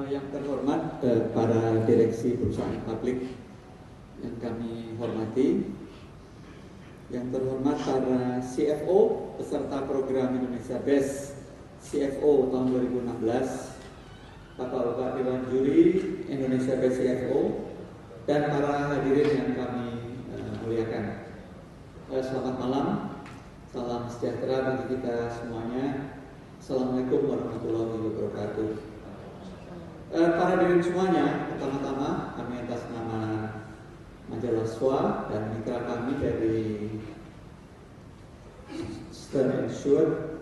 Yang terhormat para direksi perusahaan publik yang kami hormati, yang terhormat para CFO peserta program Indonesia Best CFO tahun 2016, Bapak-Bapak Dewan Juri Indonesia Best CFO, dan para hadirin yang kami muliakan. Selamat malam, salam sejahtera bagi kita semuanya. Assalamualaikum warahmatullahi wabarakatuh. Para hadirin semuanya, pertama-tama kami atas nama Majalah SWA dan mitra kami dari Stern & Short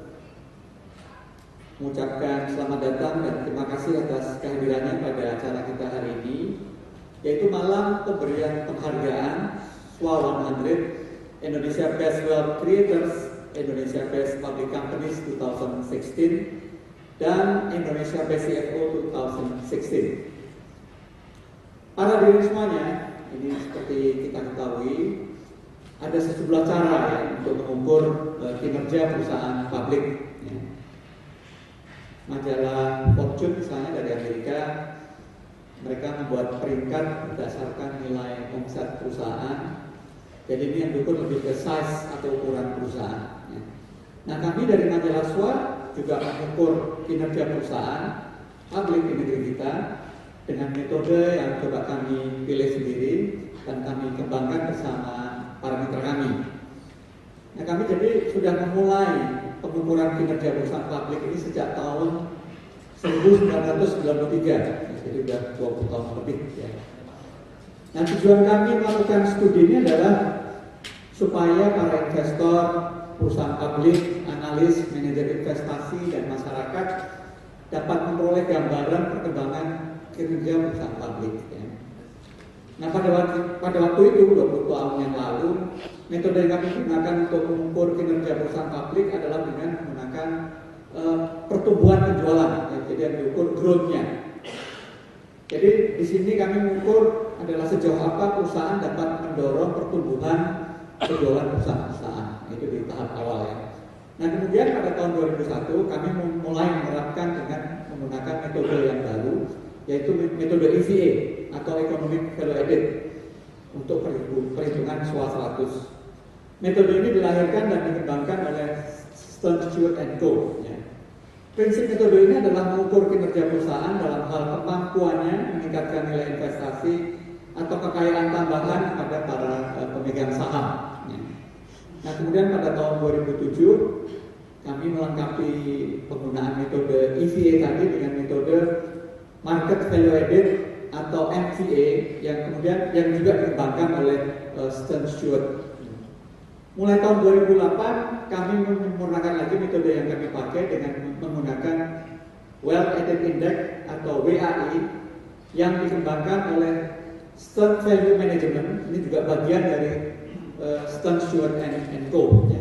mengucapkan selamat datang dan terima kasih atas kehadirannya pada acara kita hari ini, yaitu malam pemberian penghargaan SWA 100 Indonesia Best Wealth Creators, Indonesia Best Public Companies 2016 dan Indonesia Best CFO 2016. Para hadirin semuanya, ini seperti kita ketahui ada sejumlah cara ya, untuk mengukur kinerja perusahaan publik. Ya. Majalah Fortune misalnya dari Amerika, mereka membuat peringkat berdasarkan nilai omset perusahaan. Jadi ini yang diukur lebih ke size atau ukuran perusahaan. Ya. Nah, kami dari Majalah SWA juga mengukur kinerja perusahaan publik di negeri kita dengan metode yang coba kami pilih sendiri dan kami kembangkan bersama para mitra kami. Nah, kami jadi sudah memulai pengukuran kinerja perusahaan publik ini sejak tahun 1993, jadi sudah 20 tahun lebih. Ya. Nah, tujuan kami melakukan studi ini adalah supaya para investor, perusahaan publik, analis, manajer investasi, dan masyarakat dapat memperoleh gambaran perkembangan kinerja perusahaan publik. Ya. Nah, pada waktu itu, 20 tahun yang lalu, metode yang kami gunakan untuk mengukur kinerja perusahaan publik adalah dengan menggunakan pertumbuhan penjualan. Ya. Jadi yang diukur growth-nya. Jadi di sini kami mengukur adalah sejauh apa perusahaan dapat mendorong pertumbuhan penjualan perusahaan-perusahaan. Itu di tahap awal ya. Nah, kemudian pada tahun 2001 kami mulai menerapkan dengan menggunakan metode yang baru, yaitu metode EVA atau Economic Value Added untuk perhitungan SWA 100. Metode ini dilahirkan dan dikembangkan oleh Stern & Short & Co. Ya. Prinsip metode ini adalah mengukur kinerja perusahaan dalam hal kemampuannya meningkatkan nilai investasi atau kekayaan tambahan pada para pemegang saham. Ya. Nah, kemudian pada tahun 2007 kami melengkapi penggunaan metode EVA tadi dengan metode Market Value Added atau MVA yang kemudian juga dikembangkan oleh Stern & Short. Mulai tahun 2008 kami menyempurnakan lagi metode yang kami pakai dengan menggunakan Wealth Added Index atau WAI yang dikembangkan oleh Stern Value Management. Ini juga bagian dari Stern & Short & Co. Ya.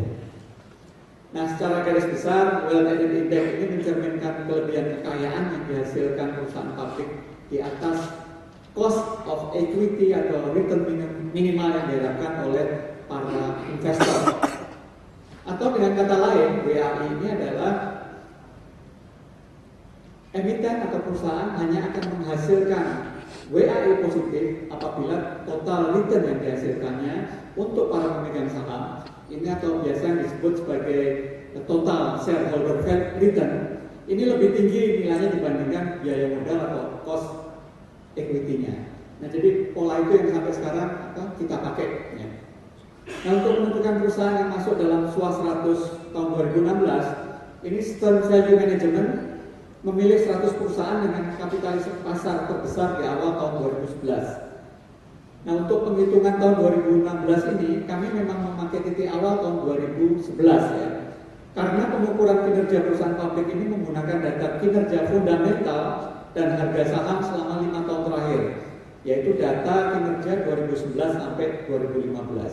Nah, secara garis besar, Wealth Added Index ini mencerminkan kelebihan kekayaan yang dihasilkan perusahaan publik di atas cost of equity atau return minimal yang diharapkan oleh para investor. Atau dengan kata lain, WAI ini adalah emiten atau perusahaan hanya akan menghasilkan WAI positif apabila total return yang dihasilkannya untuk para pemegang saham ini atau biasa yang disebut sebagai total shareholder return ini lebih tinggi nilainya dibandingkan biaya modal atau cost equity-nya. Nah, jadi pola itu yang sampai sekarang kita pakai. Ya. Nah, untuk menentukan perusahaan yang masuk dalam SWA 100 tahun 2016, ini Stern Value Management memilih 100 perusahaan dengan kapitalisasi pasar terbesar di awal tahun 2011. Nah, untuk penghitungan tahun 2016 ini, kami memang memakai titik awal tahun 2011 ya. Karena pengukuran kinerja perusahaan publik ini menggunakan data kinerja fundamental dan harga saham selama 5 tahun terakhir, yaitu data kinerja 2011 sampai 2015.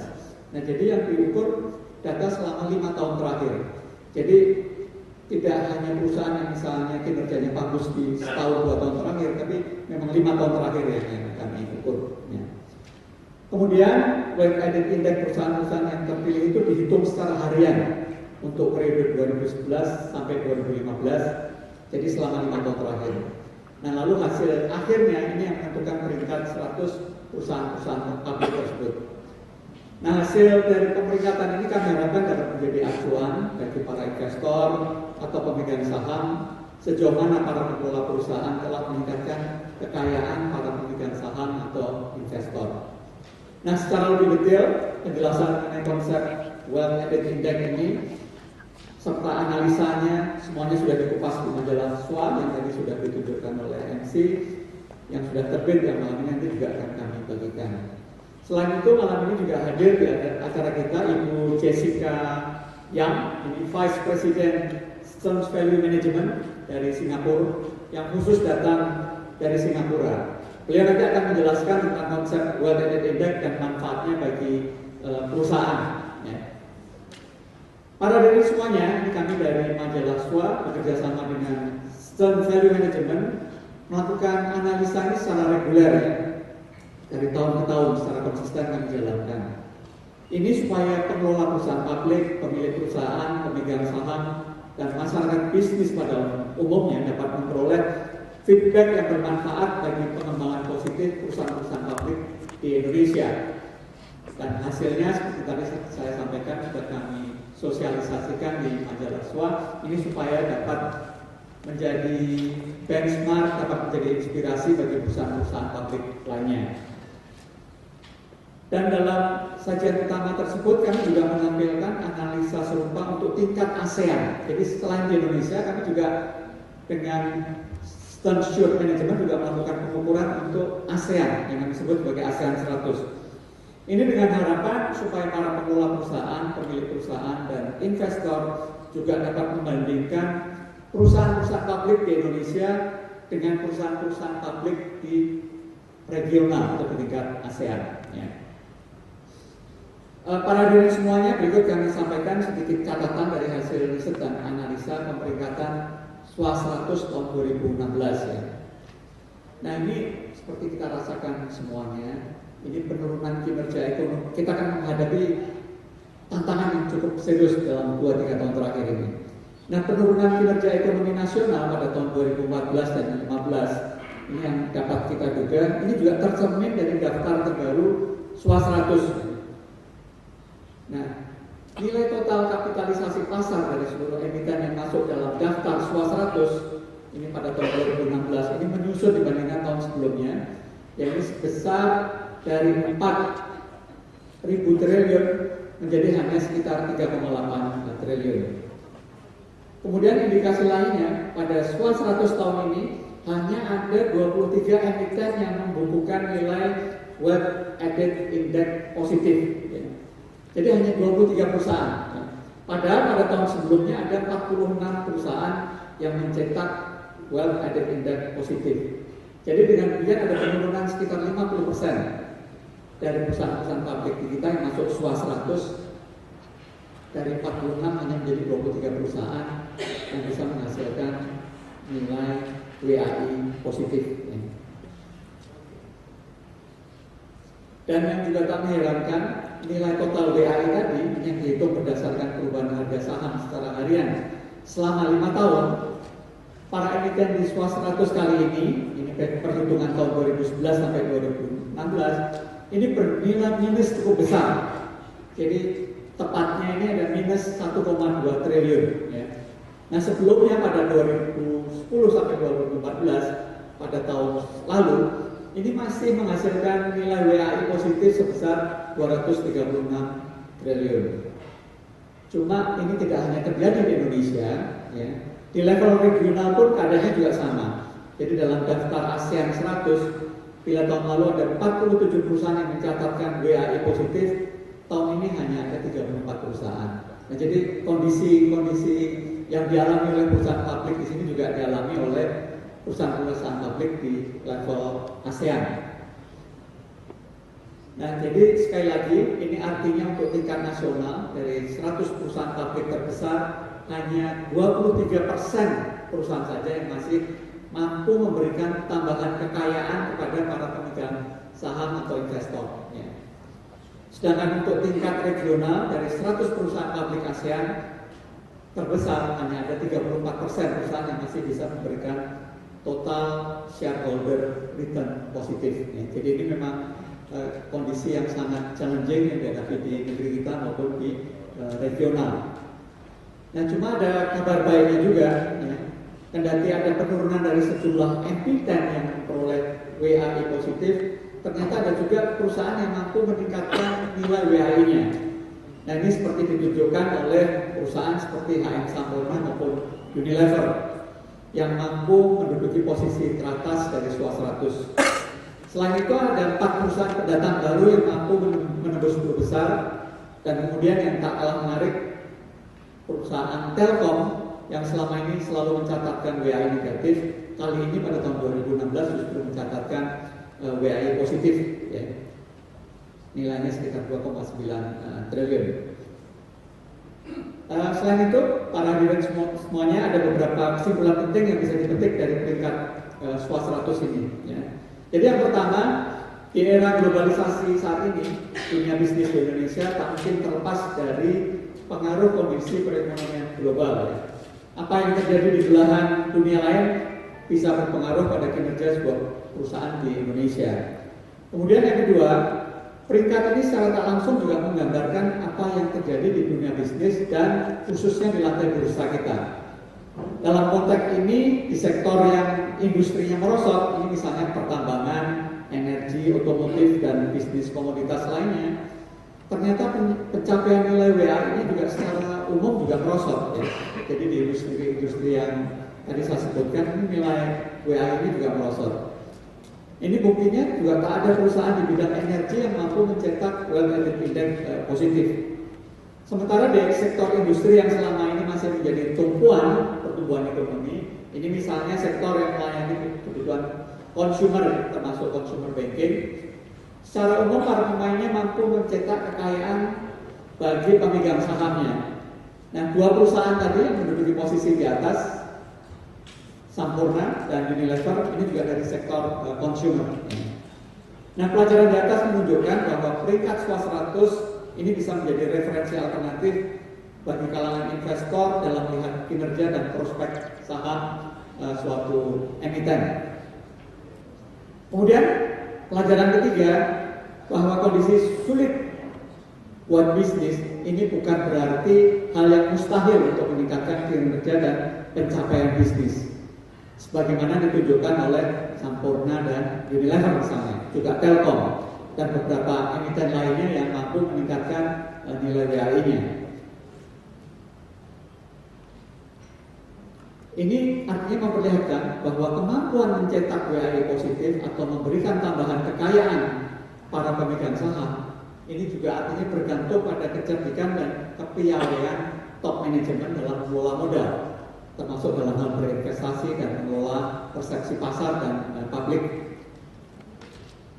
Nah, jadi yang diukur data selama 5 tahun terakhir. Jadi tidak hanya perusahaan yang misalnya kinerjanya bagus di setahun 2 tahun terakhir, tapi memang 5 tahun terakhir yang kami ukur. Ya. Kemudian Wealth Added Index perusahaan-perusahaan yang terpilih itu dihitung secara harian untuk periode 2011 sampai 2015. Jadi selama 5 tahun terakhir. Nah, lalu hasil akhirnya ini yang menentukan peringkat 100 perusahaan-perusahaan publik tersebut. Nah, hasil dari pemeringkatan ini kami harapkan dapat menjadi acuan bagi para investor atau pemegang saham sejauh mana para pengelola perusahaan telah meningkatkan kekayaan para pemegang saham atau investor. Nah, secara lebih detail penjelasan mengenai konsep Wealth Added Index ini serta analisanya semuanya sudah dikupas di majalah SWA yang tadi sudah ditunjukkan oleh MC yang sudah terbit, yang malam ini nanti juga akan kami bagikan. Selain itu malam ini juga hadir di acara kita Ibu Jessica Yang, ini Vice President Stearns Value Management dari Singapura yang khusus datang dari Singapura. Beliau nanti akan menjelaskan tentang konsep Wealth Added Index dan manfaatnya bagi perusahaan. Ya. Para dari semuanya, ini kami dari majalah SWA bekerja sama dengan Stearns Value Management melakukan analisa ini secara reguler ya. Dari tahun ke tahun secara konsisten kami jalankan. Ini supaya pengelola perusahaan publik, pemilik perusahaan, pemegang saham, dan masyarakat bisnis pada umumnya dapat memperoleh feedback yang bermanfaat bagi pengembangan positif perusahaan-perusahaan publik di Indonesia. Dan hasilnya seperti tadi saya sampaikan sudah kami sosialisasikan di majalah SWA ini supaya dapat menjadi benchmark, dapat menjadi inspirasi bagi perusahaan-perusahaan publik lainnya. Dan dalam sajian utama tersebut kami juga menampilkan analisa serupa untuk tingkat ASEAN. Jadi selain di Indonesia kami juga dengan Stearns Value Management juga melakukan pengukuran untuk ASEAN yang kami sebut sebagai ASEAN 100. Ini dengan harapan supaya para pengelola perusahaan, pemilik perusahaan, dan investor juga dapat membandingkan perusahaan-perusahaan publik di Indonesia dengan perusahaan-perusahaan publik di regional atau di tingkat ASEAN. Ya. Para hadirin semuanya, berikut kami sampaikan sedikit catatan dari hasil riset dan analisa pemeringkatan SWA 100 tahun 2016 ya. Nah, ini seperti kita rasakan semuanya, ini penurunan kinerja ekonomi. Kita akan menghadapi tantangan yang cukup serius dalam 2-3 tahun terakhir ini. Nah, penurunan kinerja ekonomi nasional pada tahun 2014 dan 2015 ini yang dapat kita duga, ini juga tercermin dari daftar terbaru SWA 100. Nah, nilai total kapitalisasi pasar dari seluruh emiten yang masuk dalam daftar SWA 100 ini pada tahun 2016 ini menyusut dibandingkan tahun sebelumnya, yakni sebesar dari 4.000 triliun menjadi hanya sekitar 3,8 triliun. Kemudian indikasi lainnya pada SWA 100 tahun ini hanya ada 23 emiten yang membukukan nilai Wealth Added Index positif. Jadi hanya 23 perusahaan. Padahal pada tahun sebelumnya ada 46 perusahaan yang mencetak Wealth Added Index positif. Jadi dengan demikian ada penurunan sekitar 50% dari perusahaan-perusahaan publik kita yang masuk SWA 100 dari 46 hanya menjadi 23 perusahaan yang bisa menghasilkan nilai WAI positif. Dan yang juga tak mengherankan, nilai total WAI tadi yang dihitung berdasarkan perubahan harga saham secara harian selama 5 tahun. Para emiten di SWA 100 kali ini perhitungan tahun 2011 sampai 2016, ini bernilai minus cukup besar. Jadi tepatnya ini ada minus 1,2 triliun. Ya. Nah, sebelumnya pada 2010 sampai 2014 pada tahun lalu ini masih menghasilkan nilai WAI positif sebesar 236 triliun. Cuma ini tidak hanya terjadi di Indonesia, ya. Di level regional pun keadaannya juga sama. Jadi dalam daftar ASEAN 100, bila tahun lalu ada 47 perusahaan yang mencatatkan WAI positif, tahun ini hanya ada 34 perusahaan. Nah, jadi kondisi yang dialami oleh perusahaan publik di sini juga dialami oleh perusahaan-perusahaan publik di level ASEAN. Nah, jadi sekali lagi ini artinya untuk tingkat nasional dari 100 perusahaan publik terbesar hanya 23% perusahaan saja yang masih mampu memberikan tambahan kekayaan kepada para pemegang saham atau investor. Ya. Sedangkan untuk tingkat regional dari 100 perusahaan publik ASEAN terbesar hanya ada 34% perusahaan yang masih bisa memberikan total shareholder return positif. Ya. Jadi ini memang kondisi yang sangat challenging yang dihadapi di negeri kita maupun di regional. Nah, cuma ada kabar baiknya juga, ya. Kendati ada penurunan dari sejumlah emiten yang memperoleh WAI positif, ternyata ada juga perusahaan yang mampu meningkatkan nilai WAI-nya. Nah, ini seperti ditunjukkan oleh perusahaan seperti HM Sampurna maupun Unilever yang mampu menduduki posisi teratas dari SWA 100. Selain itu ada 4 perusahaan pendatang baru yang mampu menembus 10 besar, dan kemudian yang tak kalah menarik, perusahaan Telkom yang selama ini selalu mencatatkan WAI negatif, kali ini pada tahun 2016 justru mencatatkan WAI positif, ya. Nilainya sekitar 2,9 triliun. Selain itu, para hadirin semuanya, ada beberapa kesimpulan penting yang bisa dipetik dari peringkat SWA 100 ini, ya. Jadi yang pertama, di era globalisasi saat ini, dunia bisnis di Indonesia tak mungkin terlepas dari pengaruh kondisi perekonomian global. Ya. Apa yang terjadi di belahan dunia lain bisa berpengaruh pada kinerja sebuah perusahaan di Indonesia. Kemudian yang kedua, peringkat ini secara tak langsung juga menggambarkan apa yang terjadi di dunia bisnis dan khususnya di lantai bursa kita. Dalam konteks ini, di sektor yang industrinya merosot, ini misalnya pertambangan, energi, otomotif, dan bisnis komoditas lainnya, ternyata pencapaian nilai WAI-nya juga secara umum juga merosot, ya. Jadi di industri yang tadi saya sebutkan, ini nilai WAI ini juga merosot. Ini buktinya juga tak ada perusahaan di bidang energi yang mampu mencetak World Index positif. Sementara di sektor industri yang selama ini masih menjadi tumpuan pertumbuhan ekonomi, ini misalnya sektor yang melayani kebutuhan konsumer, termasuk consumer banking, secara umum para pemainnya mampu mencetak kekayaan bagi pemegang sahamnya. Nah, 2 perusahaan tadi yang menduduki posisi di atas, Sampurna dan Unilever, ini juga dari sektor consumer. Nah, pelajaran di atas menunjukkan bahwa peringkat SWA 100 ini bisa menjadi referensi alternatif bagi kalangan investor dalam melihat kinerja dan prospek saham suatu emiten. Kemudian pelajaran ketiga, bahwa kondisi sulit buat bisnis ini bukan berarti hal yang mustahil untuk meningkatkan kinerja dan pencapaian bisnis. Sebagaimana ditunjukkan oleh Sampurna dan Unilever misalnya, juga Telkom dan beberapa emiten lainnya yang mampu meningkatkan nilai WAI-nya. Ini artinya memperlihatkan bahwa kemampuan mencetak WAI positif atau memberikan tambahan kekayaan para pemegang saham ini juga artinya bergantung pada kecerdikan dan kepiawaian top manajemen dalam mengelola modal, termasuk dalam hal berinvestasi dan mengelola persepsi pasar dan publik.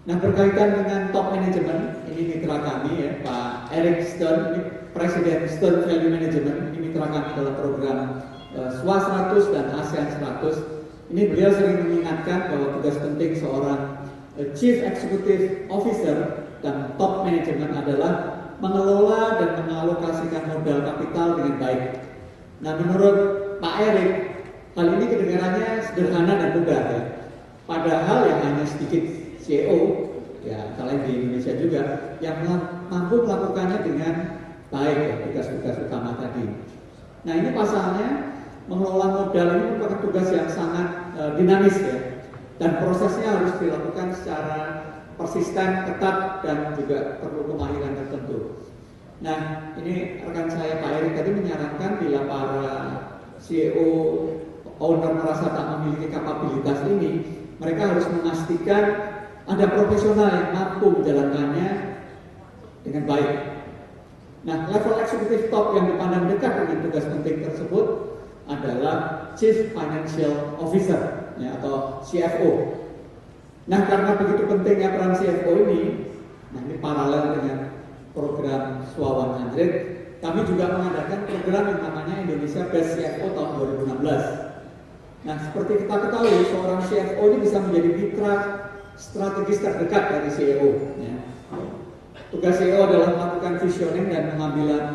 Nah, berkaitan dengan top manajemen, ini mitra kami, ya, Pak Eric Stern, ini Presiden Stern Value Management, ini mitra kami dalam program SWA 100 dan ASEAN 100. Ini beliau sering mengingatkan bahwa tugas penting seorang Chief Executive Officer dan top manajemen adalah mengelola dan mengalokasikan modal kapital dengan baik. Nah, menurut Pak Eric, hal ini kedengarannya sederhana dan mudah, ya. Padahal yang hanya sedikit CEO, ya kalian di Indonesia juga, yang mampu melakukannya dengan baik, ya, tugas-tugas utama tadi. Nah, ini pasalnya mengelola modal ini merupakan tugas yang sangat dinamis, ya, dan prosesnya harus dilakukan secara persisten, ketat, dan juga perlu kemahiran tertentu. Nah, ini rekan saya Pak Erick tadi menyarankan bila para CEO, owner merasa tak memiliki kapabilitas ini, mereka harus memastikan ada profesional yang mampu menjalankannya dengan baik. Nah, level eksekutif top yang dipandang dekat dengan tugas penting tersebut adalah Chief Financial Officer, ya, atau CFO. Nah, karena begitu pentingnya peran CFO ini, nah ini paralel dengan program SWA 100, kami juga mengadakan program yang namanya Indonesia Best CFO tahun 2016. Nah, seperti kita ketahui, seorang CFO ini bisa menjadi mitra strategis terdekat dari CEO. Ya. Tugas CEO adalah melakukan visioning dan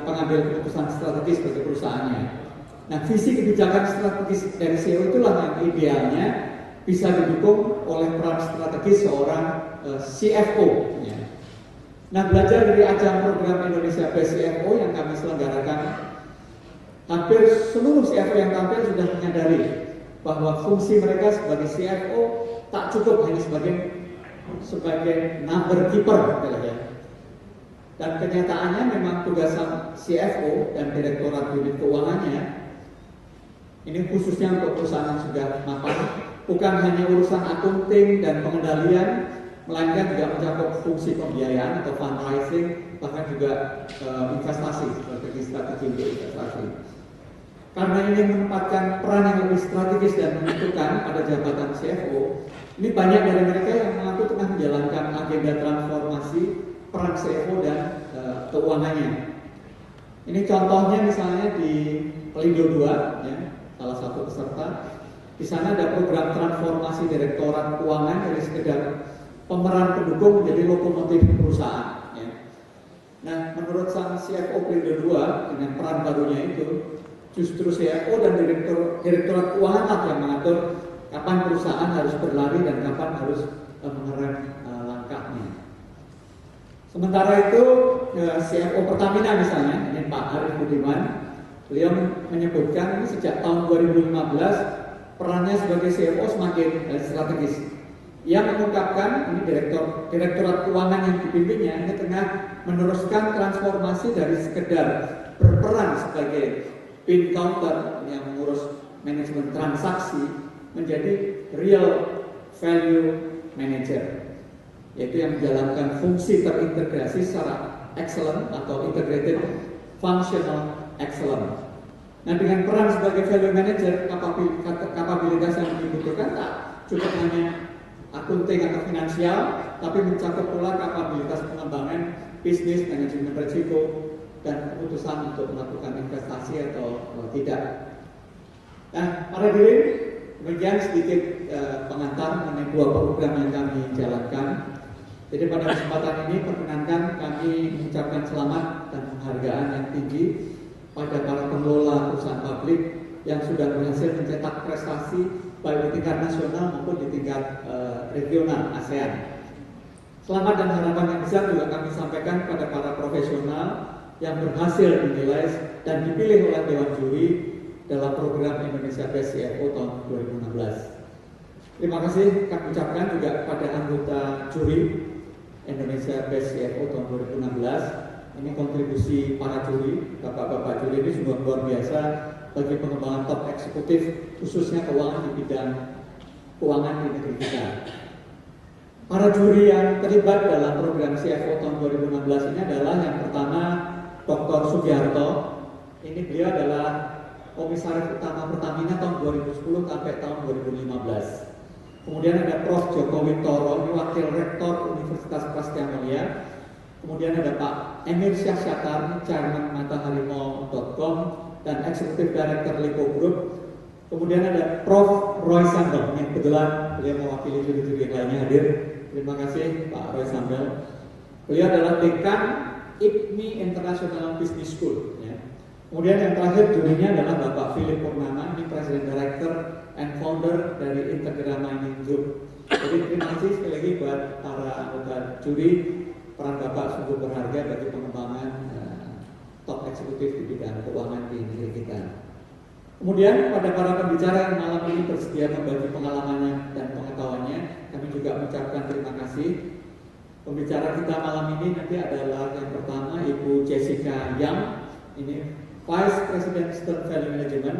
pengambil keputusan strategis bagi perusahaannya. Nah, visi kebijakan strategis dari CEO itulah yang idealnya bisa didukung oleh peran strategis seorang CFO. Ya. Nah, belajar dari ajang program Indonesia Best CFO yang kami selenggarakan, hampir seluruh CFO yang tampil sudah menyadari bahwa fungsi mereka sebagai CFO tak cukup hanya sebagai number keeper, ya. Dan kenyataannya memang tugas CFO dan Direktorat Unit Keuangannya ini khususnya untuk perusahaan yang sudah mapan, bukan hanya urusan akunting dan pengendalian, melainkan juga mencakup fungsi pembiayaan atau fundraising, bahkan juga investasi, strategi untuk investasi. Karena ini menempatkan peran yang lebih strategis dan menentukan pada jabatan CFO, ini banyak dari mereka yang mengaku tengah menjalankan agenda transformasi peran CFO dan keuangannya. Ini contohnya misalnya di Pelindo 2, ya, salah satu peserta. Di sana ada program transformasi Direktorat Keuangan dari sekedar pemeran pendukung menjadi lokomotif perusahaan. Ya. Nah, menurut sang CFO Pelindo 2 dengan peran barunya itu, justru CFO dan Direktorat Keuangan lah yang mengatur kapan perusahaan harus berlari dan kapan harus mengerem langkahnya. Sementara itu CFO Pertamina misalnya, ini Pak Arief Budiman, beliau menyebutkan ini sejak tahun 2015 perannya sebagai CFO semakin strategis. Ia mengungkapkan ini Direktorat Keuangan yang dipimpinnya ini tengah meneruskan transformasi dari sekedar berperan sebagai pin counter yang mengurus manajemen transaksi menjadi real value manager, yaitu yang menjalankan fungsi terintegrasi secara excellent atau integrated functional excellent. Nah, dengan peran sebagai value manager, kapabilitas yang dibutuhkan tak cukup hanya akunting atau finansial, tapi mencakup pula kapabilitas pengembangan bisnis, manajemen risiko, dan keputusan untuk melakukan investasi atau tidak. Nah, para hadirin, demikian sedikit pengantar mengenai dua program yang kami jalankan. Jadi pada kesempatan ini perkenankan kami mengucapkan selamat dan penghargaan yang tinggi pada para pengelola perusahaan publik yang sudah berhasil mencetak prestasi baik di tingkat nasional maupun di tingkat regional ASEAN. Selamat dan harapan yang besar juga kami sampaikan pada para profesional yang berhasil dinilai dan dipilih oleh Dewan Juri dalam program Indonesia Best CFO tahun 2016. Terima kasih kami ucapkan juga kepada anggota juri Indonesia Best CFO tahun 2016. Ini kontribusi para juri, bapak-bapak juri ini sungguh luar biasa bagi pengembangan top eksekutif khususnya keuangan di bidang keuangan di negeri kita. Para juri yang terlibat dalam program CFO tahun 2016 ini adalah yang pertama Dr. Sugiarto. Ini beliau adalah Komisaris Utama Pertamina tahun 2010 sampai tahun 2015. Kemudian ada Prof. Joko Wintoro, ini Wakil Rektor Universitas Prasetya Mulia. Kemudian ada Pak Emir Syahsyatar, Chairman Mataharimau.com dan Executive Director Lipo Group. Kemudian ada Prof. Roy Sambel, yang kebetulan beliau mewakili juri-juri yang lainnya hadir. Terima kasih Pak Roy Sambel. Beliau adalah Dekan IPMI International Business School. Ya. Kemudian yang terakhir jurinya adalah Bapak Philip Purnama, ini President Director and Founder dari Integra Mining Group. Jadi terima kasih sekali lagi buat para anggota juri. Peran Bapak sungguh berharga bagi pengembangan top eksekutif di bidang keuangan di negeri kita. Kemudian pada para pembicara yang malam ini bersedia membagi pengalamannya dan pengetahuannya, kami juga mengucapkan terima kasih. Pembicara kita malam ini nanti adalah yang pertama Ibu Jessica Yang, ini Vice President Stern Value Management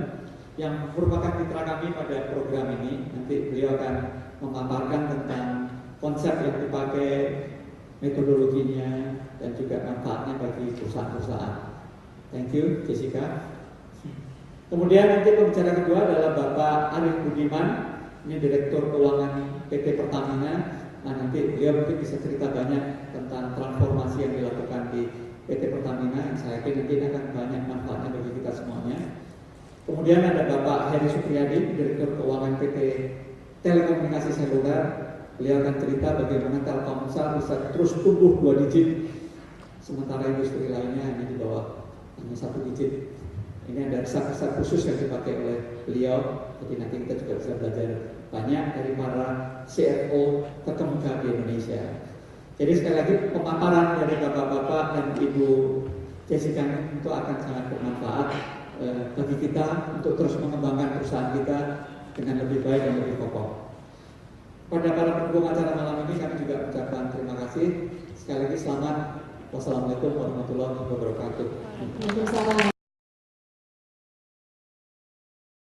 yang merupakan mitra kami pada program ini. Nanti beliau akan memaparkan tentang konsep yang dipakai, metodologinya, dan juga manfaatnya bagi perusahaan-perusahaan. Thank you, Jessica. Kemudian nanti pembicara kedua adalah Bapak Arief Budiman, ini Direktur Keuangan PT Pertamina. Nah, nanti beliau mungkin bisa cerita banyak tentang transformasi yang dilakukan di PT Pertamina, yang saya yakin nanti akan banyak manfaatnya bagi kita semuanya. Kemudian ada Bapak Heri Supriyadi, Direktur Keuangan PT Telekomunikasi Seluler. Beliau akan cerita bagaimana Telkomsel bisa terus tumbuh 2 digit, sementara industri lainnya hanya di bawah hanya 1 digit. Ini ada resep-resep khusus yang dipakai oleh beliau. Jadi nanti kita juga bisa belajar banyak dari para CFO terkemuka di Indonesia. Jadi sekali lagi pemaparan dari bapak-bapak dan ibu Jessica itu akan sangat bermanfaat bagi kita untuk terus mengembangkan perusahaan kita dengan lebih baik dan lebih kokoh. Pada para pendukung acara malam ini kami juga ucapkan terima kasih. Sekali lagi selamat. Wassalamualaikum warahmatullahi wabarakatuh. Waalaikumsalam.